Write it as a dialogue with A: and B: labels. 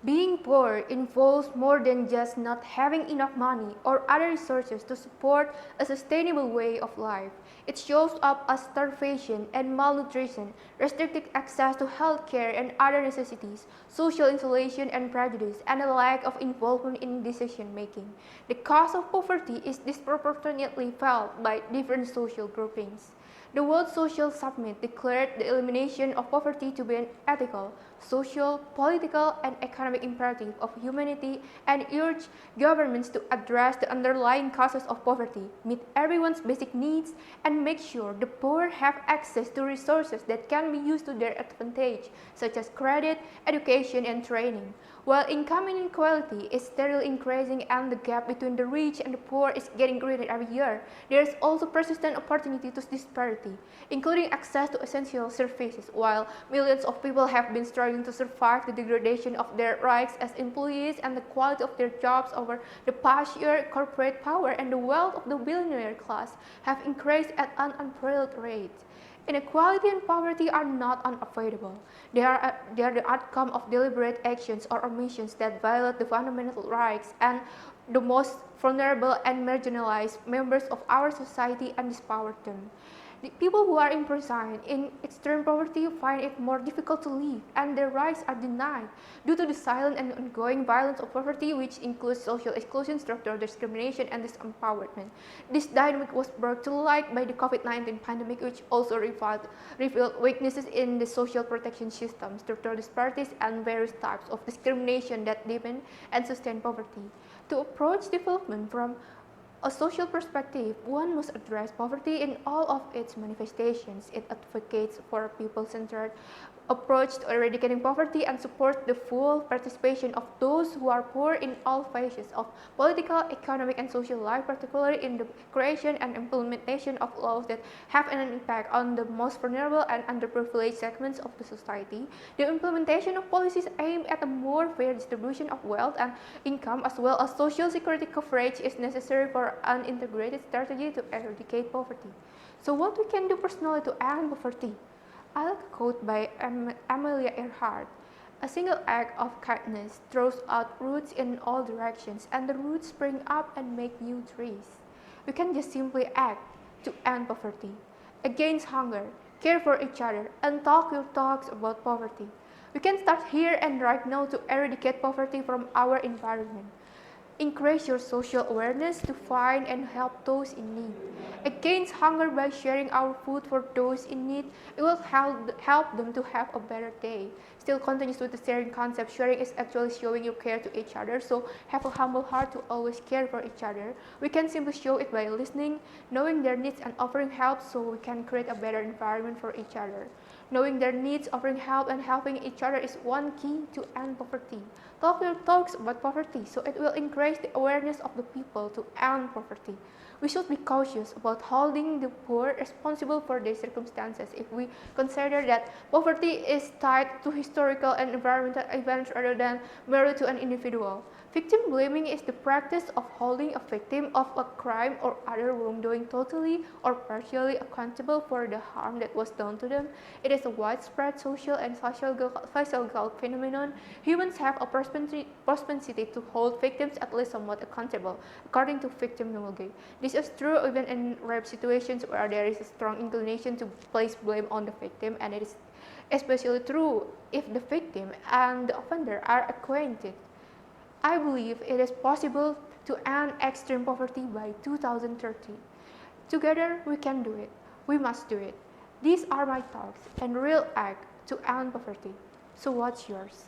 A: Being poor involves more than just not having enough money or other resources to support a sustainable way of life. It shows up as starvation and malnutrition, restricted access to health care and other necessities, social isolation and prejudice, and a lack of involvement in decision making. The cost of poverty is disproportionately felt by different social groupings. The World Social Summit declared the elimination of poverty to be an ethical, social, political, and economic imperative of humanity and urged governments to address the underlying causes of poverty, meet everyone's basic needs, and make sure the poor have access to resources that can be used to their advantage, such as credit, education, and training. While income inequality is steadily increasing and the gap between the rich and the poor is getting greater every year, there is also persistent opportunity to disparity, including access to essential services. While millions of people have been struggling to survive the degradation of their rights as employees and the quality of their jobs over the past year, corporate power and the wealth of the billionaire class have increased at an unparalleled rate. Inequality and poverty are not unavoidable. They are the outcome of deliberate actions or omissions that violate the fundamental rights and the most vulnerable and marginalized members of our society and dispower them. The people who are imprisoned in extreme poverty find it more difficult to live, and their rights are denied due to the silent and ongoing violence of poverty, which includes social exclusion, structural discrimination, and disempowerment. This dynamic was brought to light by the COVID-19 pandemic, which also revealed weaknesses in the social protection system, structural disparities, and various types of discrimination that deepen and sustain poverty. To approach development from a social perspective, one must address poverty in all of its manifestations. It advocates for a people-centered approach to eradicating poverty and supports the full participation of those who are poor in all phases of political, economic, and social life, particularly in the creation and implementation of laws that have an impact on the most vulnerable and underprivileged segments of the society. The implementation of policies aimed at a more fair distribution of wealth and income, as well as social security coverage, is necessary for an integrated strategy to eradicate poverty. So what we can do personally to end poverty? I like a quote by Amelia Earhart. A single act of kindness throws out roots in all directions, and the roots spring up and make new trees. We can just simply act to end poverty, against hunger, care for each other, and talk your talks about poverty. We can start here and right now to eradicate poverty from our environment. Increase your social awareness to find and help those in need. Against hunger by sharing our food for those in need, it will help them to have a better day. Still continues with the sharing concept. Sharing is actually showing your care to each other, so have a humble heart to always care for each other. We can simply show it by listening, knowing their needs and offering help so we can create a better environment for each other. Knowing their needs, offering help, and helping each other is one key to end poverty. Talk your talks about poverty so it will increase the awareness of the people to end poverty. We should be cautious about holding the poor responsible for their circumstances if we consider that poverty is tied to historical and environmental events rather than merely to an individual. Victim blaming is the practice of holding a victim of a crime or other wrongdoing totally or partially accountable for the harm that was done to them. It is a widespread social and sociological phenomenon. Humans have a propensity to hold victims at least somewhat accountable, according to victimology. This is true even in rape situations where there is a strong inclination to place blame on the victim, and it is especially true if the victim and the offender are acquainted. I believe it is possible to end extreme poverty by 2030. Together we can do it. We must do it. These are my thoughts and real act to end poverty. So what's yours?